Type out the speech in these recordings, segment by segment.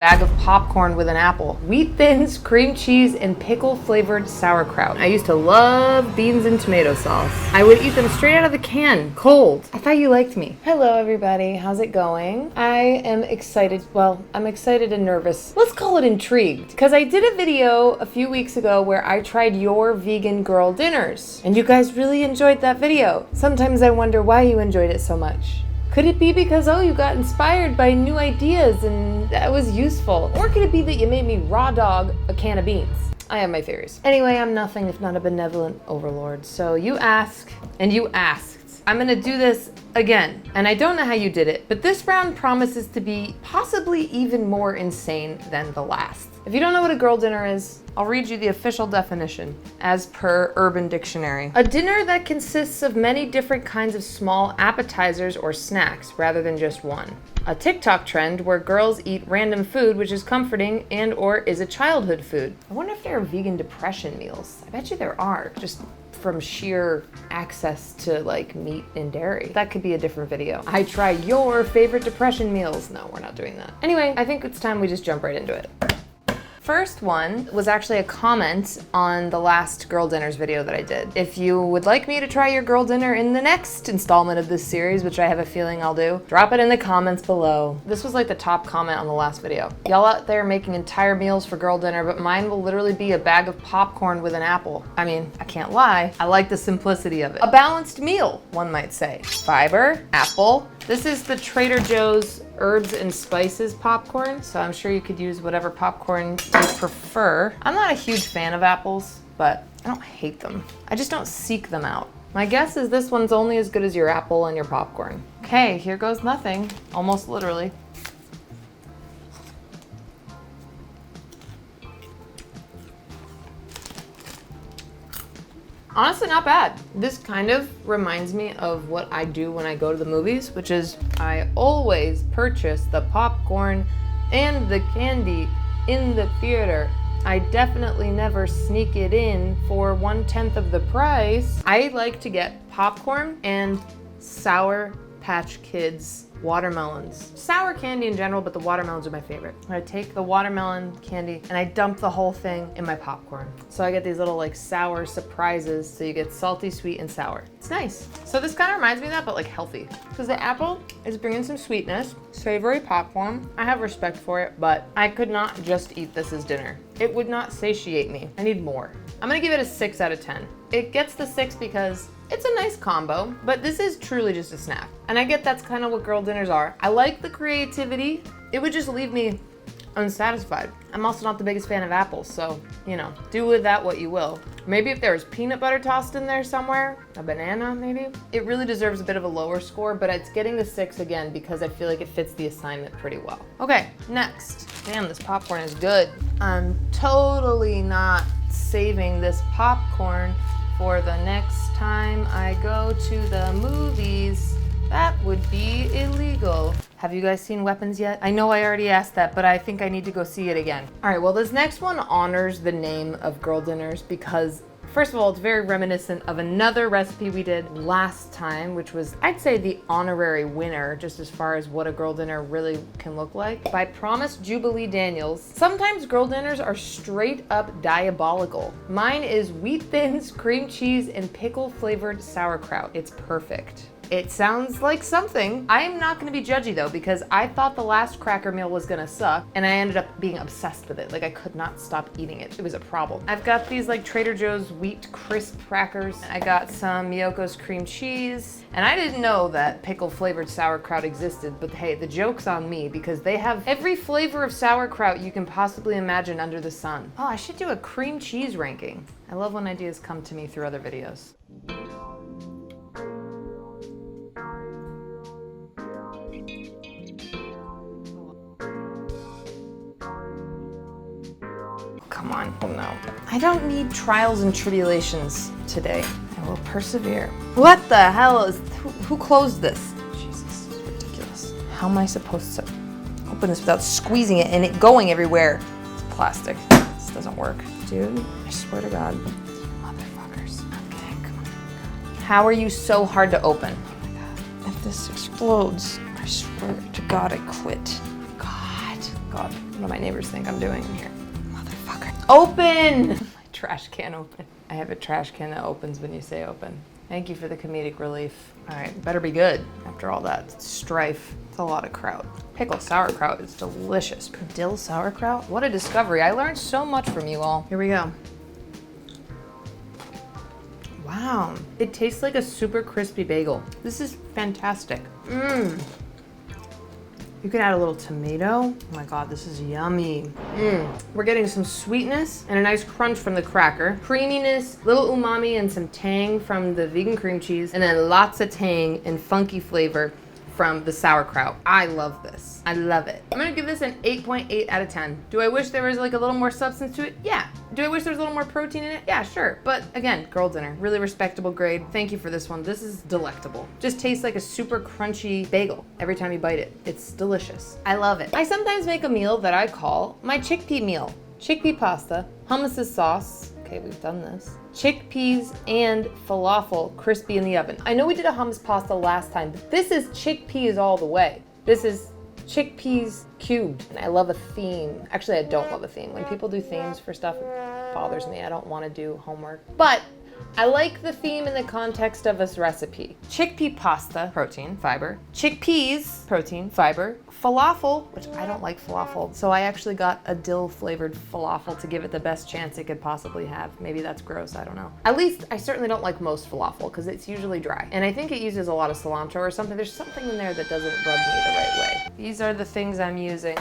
Bag of popcorn with an apple, wheat thins, cream cheese, and pickle flavored sauerkraut. I used to love beans and tomato sauce. I would eat them straight out of the can, cold. I thought you liked me. Hello everybody, how's it going? I am excited, well, I'm excited and nervous. Let's call it intrigued, because I did a video a few weeks ago where I tried your vegan girl dinners, and you guys really enjoyed that video. Sometimes I wonder why you enjoyed it so much. Could it be because, oh, you got inspired by new ideas and that was useful? Or could it be that you made me raw dog a can of beans? I have my theories. Anyway, I'm nothing if not a benevolent overlord. So you ask, and you asked. I'm gonna do this again. And I don't know how you did it, but this round promises to be possibly even more insane than the last. If you don't know what a girl dinner is, I'll read you the official definition as per Urban Dictionary. A dinner that consists of many different kinds of small appetizers or snacks rather than just one. A TikTok trend where girls eat random food which is comforting and or is a childhood food. I wonder if there are vegan depression meals. I bet you there are, just from sheer access to like meat and dairy. That could be a different video. I try your favorite depression meals. No, we're not doing that. Anyway, I think it's time we just jump right into it. First one was actually a comment on the last girl dinners video that I did. If you would like me to try your girl dinner in the next installment of this series, which I have a feeling I'll do, drop it in the comments below. This was like the top comment on the last video. Y'all out there making entire meals for girl dinner, but mine will literally be a bag of popcorn with an apple. I mean, I can't lie, I like the simplicity of it. A balanced meal, one might say. Fiber, apple. This is the Trader Joe's herbs and spices popcorn, so I'm sure you could use whatever popcorn you prefer. I'm not a huge fan of apples, but I don't hate them. I just don't seek them out. My guess is this one's only as good as your apple and your popcorn. Okay, here goes nothing, almost literally. Honestly, not bad. This kind of reminds me of what I do when I go to the movies, which is I always purchase the popcorn and the candy in the theater. I definitely never sneak it in for 1/10 of the price. I like to get popcorn and Sour Patch Kids watermelons. Sour candy in general, but the watermelons are my favorite. I take the watermelon candy and I dump the whole thing in my popcorn. So I get these little like sour surprises. So you get salty, sweet, and sour. It's nice. So this kind of reminds me of that, but like healthy. Because the apple is bringing some sweetness, savory popcorn. I have respect for it, but I could not just eat this as dinner. It would not satiate me. I need more. I'm gonna give it a 6 out of 10. It gets the 6 because it's a nice combo, but this is truly just a snack. And I get that's kind of what girl dinners are. I like the creativity. It would just leave me unsatisfied. I'm also not the biggest fan of apples, so, you know, do with that what you will. Maybe if there was peanut butter tossed in there somewhere, a banana maybe. It really deserves a bit of a lower score, but it's getting the 6 again because I feel like it fits the assignment pretty well. Okay, next. Damn, this popcorn is good. I'm totally not saving this popcorn for the next time I go to the movies. That would be illegal. Have you guys seen Weapons yet? I know I already asked that, but I think I need to go see it again. All right, well, this next one honors the name of girl dinners because first of all, it's very reminiscent of another recipe we did last time, which was, I'd say, the honorary winner, just as far as what a girl dinner really can look like, by Promise Jubilee Daniels. Sometimes girl dinners are straight up diabolical. Mine is wheat thins, cream cheese, and pickle flavored sauerkraut. It's perfect. It sounds like something. I am not gonna be judgy though, because I thought the last cracker meal was gonna suck, and I ended up being obsessed with it. Like I could not stop eating it. It was a problem. I've got these like Trader Joe's wheat crisp crackers. I got some Miyoko's cream cheese, and I didn't know that pickle flavored sauerkraut existed, but hey, the joke's on me because they have every flavor of sauerkraut you can possibly imagine under the sun. Oh, I should do a cream cheese ranking. I love when ideas come to me through other videos. Come on, oh no. I don't need trials and tribulations today. I will persevere. What the hell is, who closed this? Jesus, this is ridiculous. How am I supposed to open this without squeezing it and it going everywhere? It's plastic, this doesn't work. Dude, I swear to God. Motherfuckers. Okay, come on. How are you so hard to open? Oh my God, if this explodes, I swear to God I quit. God. What do my neighbors think I'm doing in here? Motherfucker. Open! My trash can open. I have a trash can that opens when you say open. Thank you for the comedic relief. All right, better be good after all that strife. It's a lot of kraut. Pickled sauerkraut is delicious. Dill sauerkraut? What a discovery. I learned so much from you all. Here we go. Wow, it tastes like a super crispy bagel. This is fantastic. Mmm. You can add a little tomato. Oh my God, this is yummy. We're getting some sweetness and a nice crunch from the cracker. Creaminess, little umami and some tang from the vegan cream cheese, and then lots of tang and funky flavor from the sauerkraut. I love this. I love it. I'm gonna give this an 8.8 out of 10. Do I wish there was like a little more substance to it? Yeah. Do I wish there was a little more protein in it? Yeah, sure. But again, girl dinner, really respectable grade. Thank you for this one. This is delectable. Just tastes like a super crunchy bagel every time you bite it. It's delicious. I love it. I sometimes make a meal that I call my chickpea meal. Chickpea pasta, hummus sauce. Okay, we've done this. Chickpeas and falafel crispy in the oven. I know we did a hummus pasta last time, but this is chickpeas all the way. This is chickpeas cubed. And I love a theme. Actually, I don't love a theme. When people do themes for stuff, it bothers me. I don't want to do homework. But I like the theme in the context of this recipe. Chickpea pasta, protein, fiber. Chickpeas, protein, fiber. Falafel, which I don't like falafel, so I actually got a dill flavored falafel to give it the best chance it could possibly have. Maybe that's gross, I don't know. At least I certainly don't like most falafel because it's usually dry. And I think it uses a lot of cilantro or something. There's something in there that doesn't rub me the right way. These are the things I'm using.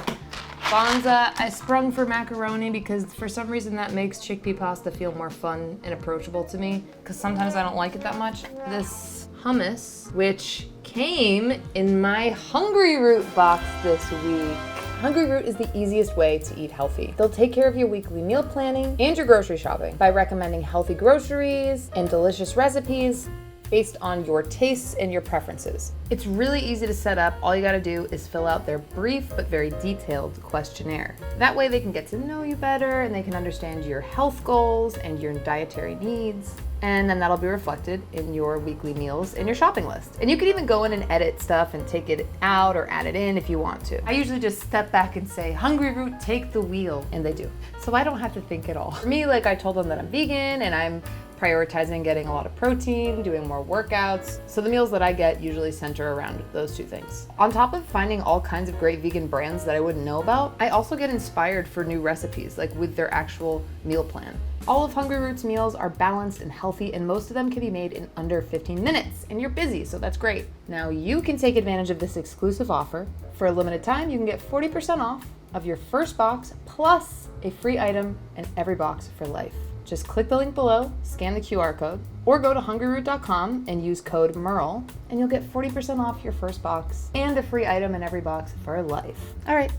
Banza, I sprung for macaroni because for some reason that makes chickpea pasta feel more fun and approachable to me because sometimes I don't like it that much. This hummus, which came in my Hungry Root box this week. Hungry Root is the easiest way to eat healthy. They'll take care of your weekly meal planning and your grocery shopping by recommending healthy groceries and delicious recipes based on your tastes and your preferences. It's really easy to set up. All you gotta do is fill out their brief but very detailed questionnaire. That way they can get to know you better and they can understand your health goals and your dietary needs. And then that'll be reflected in your weekly meals and your shopping list. And you can even go in and edit stuff and take it out or add it in if you want to. I usually just step back and say, Hungry Root, take the wheel, and they do. So I don't have to think at all. For me, like I told them that I'm vegan and I'm prioritizing getting a lot of protein, doing more workouts. So the meals that I get usually center around those two things. On top of finding all kinds of great vegan brands that I wouldn't know about, I also get inspired for new recipes, like with their actual meal plan. All of Hungry Root's meals are balanced and healthy, and most of them can be made in under 15 minutes, and you're busy, so that's great. Now you can take advantage of this exclusive offer. For a limited time, you can get 40% off of your first box, plus a free item in every box for life. Just click the link below, scan the QR code, or go to hungryroot.com and use code MERLE, and you'll get 40% off your first box and a free item in every box for life. All right,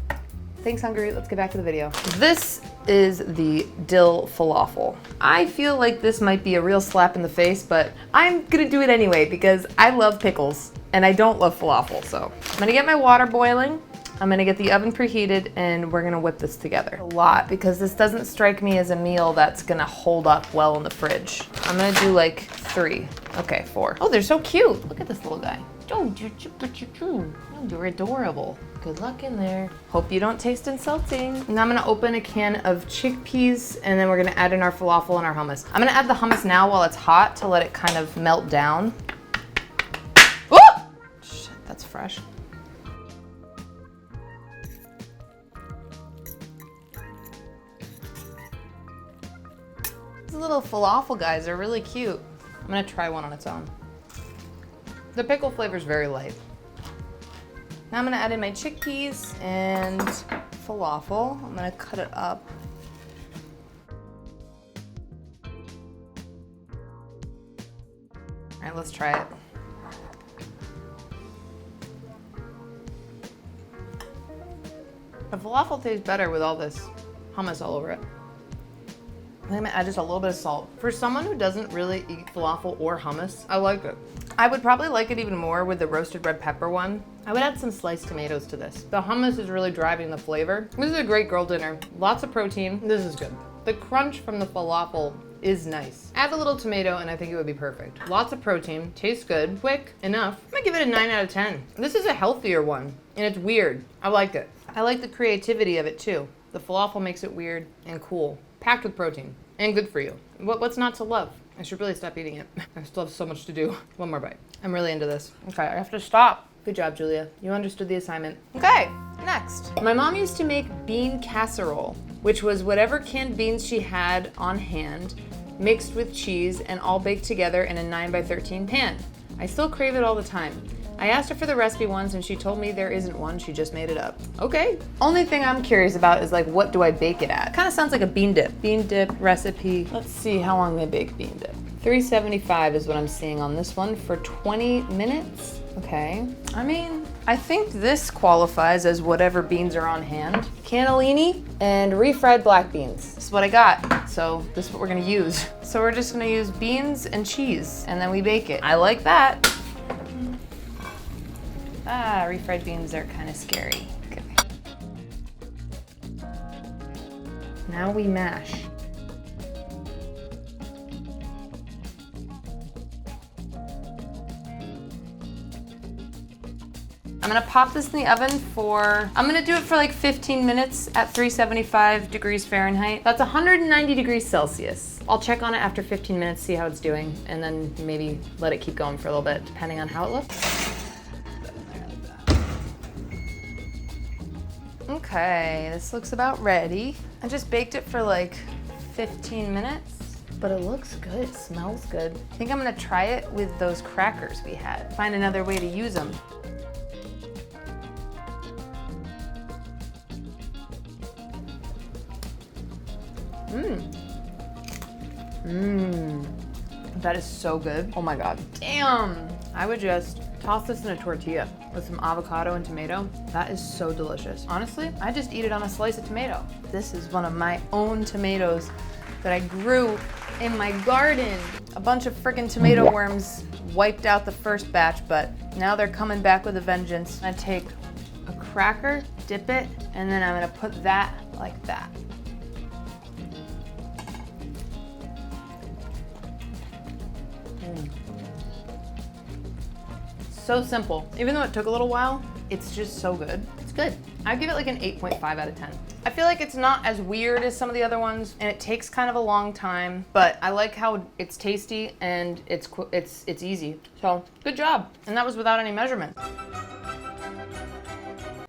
thanks Hungry Root. Let's get back to the video. This is the dill falafel. I feel like this might be a real slap in the face, but I'm gonna do it anyway because I love pickles and I don't love falafel. So I'm gonna get my water boiling. I'm gonna get the oven preheated and we're gonna whip this together. A lot, because this doesn't strike me as a meal that's gonna hold up well in the fridge. I'm gonna do like 3. Okay, 4. Oh, they're so cute. Look at this little guy. Oh, you're adorable. Good luck in there. Hope you don't taste insulting. Now I'm gonna open a can of chickpeas and then we're gonna add in our falafel and our hummus. I'm gonna add the hummus now while it's hot to let it kind of melt down. Oh! Shit, that's fresh. These little falafel guys are really cute. I'm gonna try one on its own. The pickle flavor is very light. Now I'm gonna add in my chickpeas and falafel. I'm gonna cut it up. All right, let's try it. The falafel tastes better with all this hummus all over it. I'm gonna add just a little bit of salt. For someone who doesn't really eat falafel or hummus, I like it. I would probably like it even more with the roasted red pepper one. I would add some sliced tomatoes to this. The hummus is really driving the flavor. This is a great girl dinner. Lots of protein. This is good. The crunch from the falafel is nice. Add a little tomato and I think it would be perfect. Lots of protein, tastes good, quick, enough. I'm gonna give it a 9 out of 10. This is a healthier one and it's weird. I like it. I like the creativity of it too. The falafel makes it weird and cool. Packed with protein and good for you. What's not to love? I should really stop eating it. I still have so much to do. One more bite. I'm really into this. Okay, I have to stop. Good job, Julia. You understood the assignment. Okay, next. My mom used to make bean casserole, which was whatever canned beans she had on hand, mixed with cheese and all baked together in a 9x13 pan. I still crave it all the time. I asked her for the recipe once and she told me there isn't one, she just made it up. Okay. Only thing I'm curious about is like, what do I bake it at? Kind of sounds like a bean dip. Bean dip recipe. Let's see how long they bake bean dip. 375 is what I'm seeing on this one for 20 minutes. Okay. I mean, I think this qualifies as whatever beans are on hand. Cannellini and refried black beans. This is what I got. So this is what we're gonna use. So we're just gonna use beans and cheese and then we bake it. I like that. Ah, refried beans are kind of scary. Okay. Now we mash. I'm gonna pop this in the oven I'm gonna do it for like 15 minutes at 375 degrees Fahrenheit. That's 190 degrees Celsius. I'll check on it after 15 minutes, see how it's doing, and then maybe let it keep going for a little bit, depending on how it looks. Okay, this looks about ready. I just baked it for like 15 minutes, but it looks good, it smells good. I think I'm gonna try it with those crackers we had. Find another way to use them. That is so good. Oh my God. Damn. I would just toss this in a tortilla with some avocado and tomato. That is so delicious. Honestly, I just eat it on a slice of tomato. This is one of my own tomatoes that I grew in my garden. A bunch of freaking tomato worms wiped out the first batch, but now they're coming back with a vengeance. I take a cracker, dip it, and then I'm gonna put that like that. So simple. Even though it took a little while, it's just so good. It's good. I'd give it like an 8.5 out of 10. I feel like it's not as weird as some of the other ones, and it takes kind of a long time, but I like how it's tasty and it's easy. So good job. And that was without any measurement.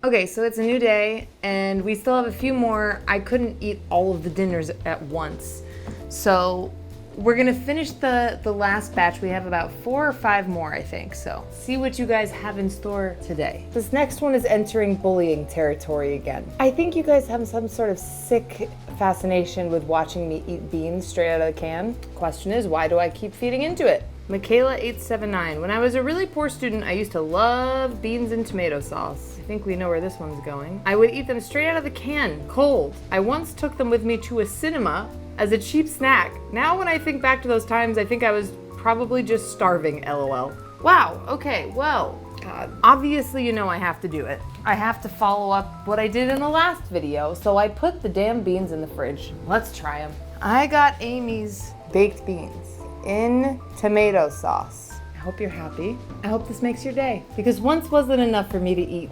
Okay, so it's a new day and we still have a few more. I couldn't eat all of the dinners at once. So we're gonna finish the last batch. We have about 4 or 5 more, I think. So see what you guys have in store today. This next one is entering bullying territory again. I think you guys have some sort of sick fascination with watching me eat beans straight out of the can. Question is, why do I keep feeding into it? Michaela 879. When I was a really poor student, I used to love beans and tomato sauce. I think we know where this one's going. I would eat them straight out of the can, cold. I once took them with me to a cinema as a cheap snack. Now when I think back to those times, I think I was probably just starving, LOL. Wow, okay, well, God. Obviously you know I have to do it. I have to follow up what I did in the last video, so I put the damn beans in the fridge. Let's try them. I got Amy's baked beans in tomato sauce. I hope you're happy. I hope this makes your day. Because once wasn't enough for me to eat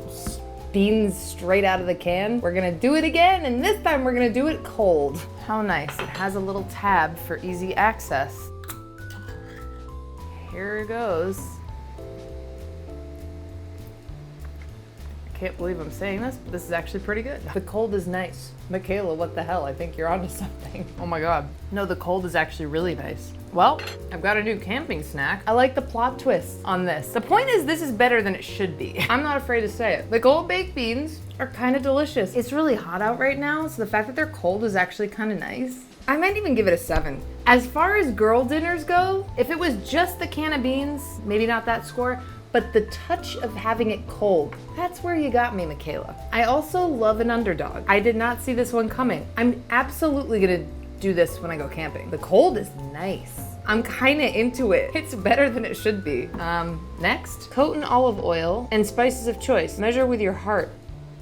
beans straight out of the can. We're gonna do it again, and this time we're gonna do it cold. How nice. It has a little tab for easy access. Here it goes. I can't believe I'm saying this, but this is actually pretty good. The cold is nice. Michaela, what the hell? I think you're onto something. Oh my God. No, the cold is actually really nice. Well, I've got a new camping snack. I like the plot twist on this. The point is, this is better than it should be. I'm not afraid to say it. The cold baked beans are kind of delicious. It's really hot out right now, so the fact that they're cold is actually kind of nice. I might even give it a 7. As far as girl dinners go, if it was just the can of beans, maybe not that score, but the touch of having it cold, that's where you got me, Michaela. I also love an underdog. I did not see this one coming. I'm absolutely gonna do this when I go camping. The cold is nice. I'm kinda into it. It's better than it should be. Next, coat in olive oil and spices of choice. Measure with your heart.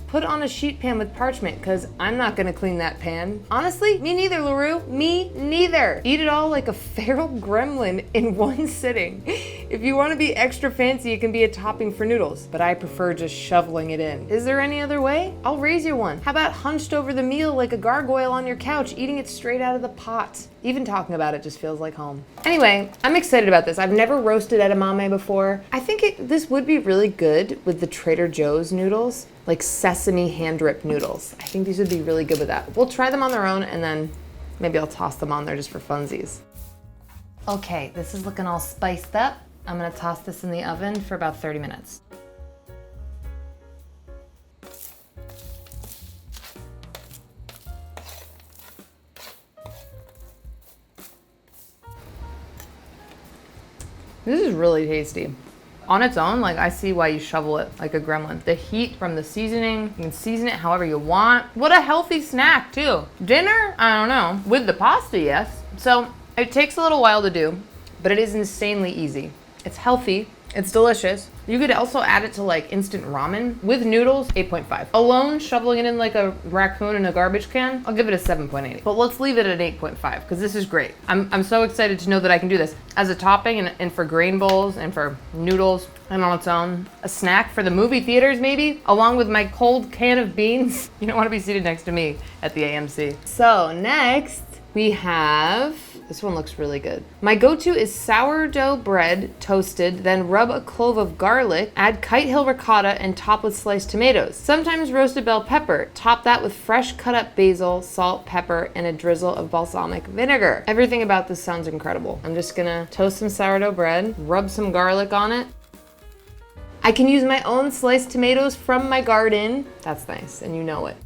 put on a sheet pan with parchment, because I'm not gonna clean that pan. Honestly, me neither, LaRue. Me neither. Eat it all like a feral gremlin in one sitting. If you want to be extra fancy, it can be a topping for noodles, but I prefer just shoveling it in. Is there any other way? I'll raise you one. How about hunched over the meal like a gargoyle on your couch, eating it straight out of the pot? Even talking about it just feels like home. Anyway, I'm excited about this. I've never roasted edamame before. I think this would be really good with the Trader Joe's noodles, like sesame hand-drip noodles. I think these would be really good with that. We'll try them on their own, and then maybe I'll toss them on there just for funsies. Okay, this is looking all spiced up. I'm gonna toss this in the oven for about 30 minutes. This is really tasty. On its own, like, I see why you shovel it like a gremlin. The heat from the seasoning, you can season it however you want. What a healthy snack too. Dinner, I don't know. With the pasta, yes. So it takes a little while to do, but it is insanely easy. It's healthy, it's delicious. You could also add it to like instant ramen. With noodles, 8.5. Alone, shoveling it in like a raccoon in a garbage can, I'll give it a 7.8. But let's leave it at 8.5 because this is great. I'm so excited to know that I can do this as a topping and for grain bowls and for noodles and on its own. A snack for the movie theaters maybe, along with my cold can of beans. You don't want to be seated next to me at the AMC. So next we have, this one looks really good. My go-to is sourdough bread toasted, then rub a clove of garlic, add Kite Hill ricotta, and top with sliced tomatoes. Sometimes roasted bell pepper. Top that with fresh cut up basil, salt, pepper, and a drizzle of balsamic vinegar. Everything about this sounds incredible. I'm just gonna toast some sourdough bread, rub some garlic on it. I can use my own sliced tomatoes from my garden. That's nice, and you know it.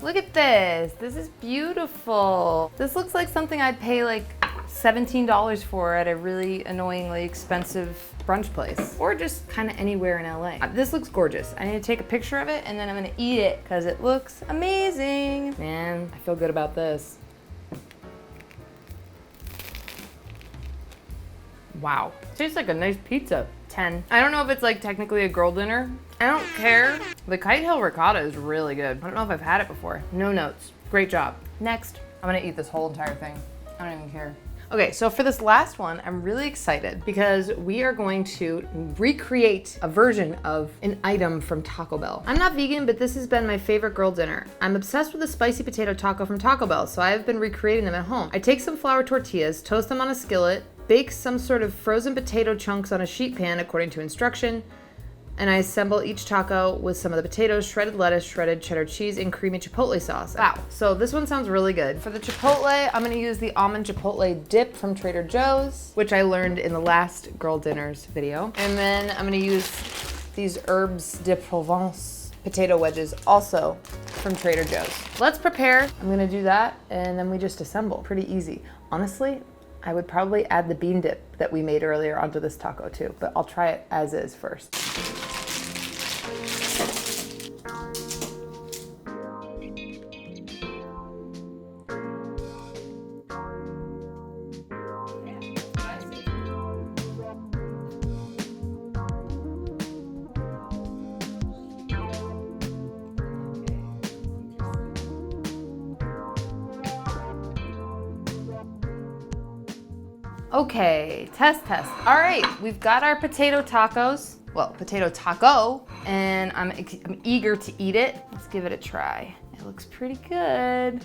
Look at this. This is beautiful. This looks like something I'd pay like $17 for at a really annoyingly expensive brunch place, or just kind of anywhere in LA. This looks gorgeous. I need to take a picture of it and then I'm gonna eat it because it looks amazing. Man, I feel good about this. Wow, tastes like a nice pizza. 10. I don't know if it's like technically a girl dinner. I don't care. The Kite Hill ricotta is really good. I don't know if I've had it before. No notes. Great job. Next, I'm gonna eat this whole entire thing. I don't even care. Okay, so for this last one, I'm really excited because we are going to recreate a version of an item from Taco Bell. I'm not vegan, but this has been my favorite girl dinner. I'm obsessed with the spicy potato taco from Taco Bell, so I've been recreating them at home. I take some flour tortillas, toast them on a skillet, bake some sort of frozen potato chunks on a sheet pan according to instruction, and I assemble each taco with some of the potatoes, shredded lettuce, shredded cheddar cheese, and creamy chipotle sauce. Wow, so this one sounds really good. For the chipotle, I'm gonna use the almond chipotle dip from Trader Joe's, which I learned in the last Girl Dinners video. And then I'm gonna use these herbes de Provence potato wedges, also from Trader Joe's. Let's prepare. I'm gonna do that, and then we just assemble. Pretty easy. Honestly, I would probably add the bean dip that we made earlier onto this taco too, but I'll try it as is first. Okay, test. All right, we've got our potato tacos. Well, potato taco, and I'm eager to eat it. Let's give it a try. It looks pretty good.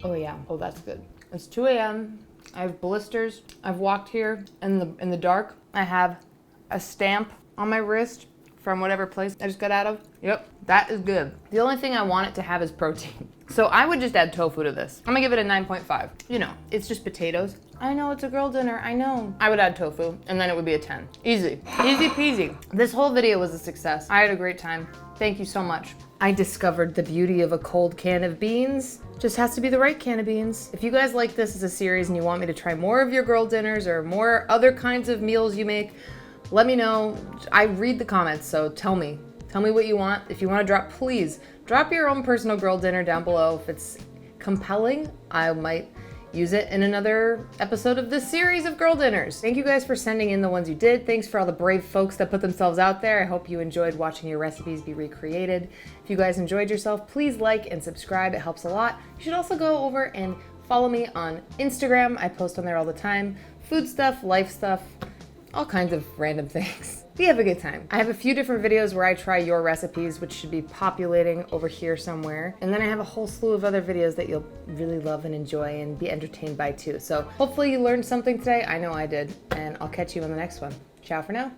Oh yeah, oh that's good. It's 2 a.m. I have blisters. I've walked here in the dark. I have a stamp on my wrist from whatever place I just got out of. Yep, that is good. The only thing I want it to have is protein. So I would just add tofu to this. I'm gonna give it a 9.5. You know, it's just potatoes. I know it's a girl dinner, I know. I would add tofu and then it would be a 10. Easy, easy peasy. This whole video was a success. I had a great time. Thank you so much. I discovered the beauty of a cold can of beans. Just has to be the right can of beans. If you guys like this as a series and you want me to try more of your girl dinners or more other kinds of meals you make, let me know. I read the comments, so tell me. Tell me what you want. If you want to drop, please drop your own personal girl dinner down below. If it's compelling, I might use it in another episode of this series of girl dinners. Thank you guys for sending in the ones you did. Thanks for all the brave folks that put themselves out there. I hope you enjoyed watching your recipes be recreated. If you guys enjoyed yourself, please like and subscribe. It helps a lot. You should also go over and follow me on Instagram. I post on there all the time. Food stuff, life stuff, all kinds of random things. We have a good time. I have a few different videos where I try your recipes, which should be populating over here somewhere. And then I have a whole slew of other videos that you'll really love and enjoy and be entertained by too. So hopefully you learned something today. I know I did. And I'll catch you on the next one. Ciao for now.